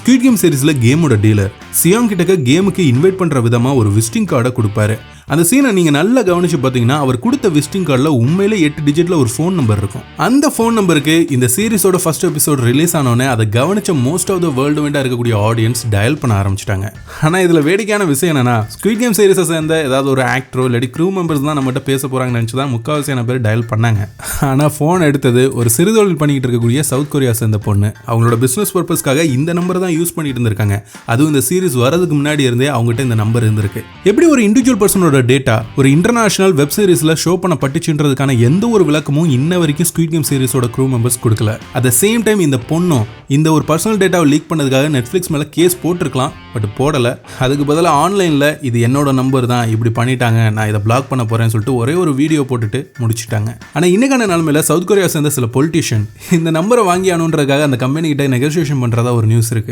Squid game சீரிஸ்ல கேமோட dealer Chiang கிட்டக்க கேமுக்கு இன்வைட் பண்ற விதமா ஒரு விசிட்டிங் கார்டை கொடுப்பாரு. அந்த சீனை நீங்க நல்லா கவனிச்சு பாத்தீங்கன்னா அவர் கொடுத்த விசிட்டிங் கார்டுல உண்மையிலே 8 டிஜிட்ல ஒரு ஃபோன் நம்பர் இருக்கும். அந்த ஃபோன் நம்பருக்கு இந்த சீரிஸோட ஃபர்ஸ்ட் எபிசோட் ரிலீஸ் ஆனோடனே அதை கவனிச்ச மோஸ்ட் ஆஃப் த வேர்ல்டு வைடா இருக்கக்கூடிய ஆடியன்ஸ் டயல் பண்ண ஆரம்பிச்சிட்டாங்க. ஆனா இதுல வேடிக்கையான விஷயம் என்னன்னா, ஸ்குவிட் கேம் சீரிஸை சேர்ந்த ஏதாவது ஒரு ஆக்டரோ இல்லாட்டி க்ரூ மெம்பர்ஸ் தான் நம்மகிட்ட பேச போறாங்கன்னு நினைச்சுதான் முக்கால்வாசியான பேர் டயல் பண்ணாங்க. ஆனா ஃபோன் எடுத்தது ஒரு சிறுதொழில் பண்ணிக்கிட்டு இருக்கக்கூடிய சவுத் கொரியா சேர்ந்த பொண்ணு. அவங்களோட பிசினஸ் பர்பஸ்க்காக இந்த நம்பர் தான் யூஸ் பண்ணிட்டு இருந்திருக்காங்க. அதுவும் இந்த சீரிஸ் வரதுக்கு முன்னாடி இருந்தே அவங்ககிட்ட இந்த நம்பர் இருந்திருக்கு. எப்படி ஒரு இண்டிவிஜுவல் பர்சனோட டேட்டா ஒரு இன்டர்நேஷனல் வெப் சீரிஸ்ல ஷோ பண்ணப்பட்டுச்சுன்றதுக்கான எந்த ஒரு விளக்கமும் இன்ன வரைக்கும் ஸ்குவிட் கேம் சீரிஸோட க்ரூ மெம்பர்ஸ் கொடுக்கல. அட் த சேம் டைம் இந்த பொண்ணும் இந்த ஒரு பர்சனல் டேட்டாவை லீக் பண்ணதுக்காக நெட்ஃபிளிக்ஸ் மேல கேஸ் போட்டிருக்கலாம், பட் போடல. அதுக்கு பதிலாக ஆன்லைன்ல இது என்னோட நம்பர் தான், இப்படி பண்ணிட்டாங்க, நான் இதை பிளாக் பண்ண போறேன்னு சொல்லிட்டு ஒரே ஒரு வீடியோ போட்டுட்டு முடிச்சிட்டாங்க. ஆனா இன்னைக்கான நிலைமையில சவுத் கொரியா சேர்ந்த சில பொலிட்டிஷியன் இந்த நம்பரை வாங்கி ஆனுன்றதுக்காக அந்த கம்பெனி கிட்ட நெகோசியேஷன் பண்றதா ஒரு நியூஸ் இருக்கு.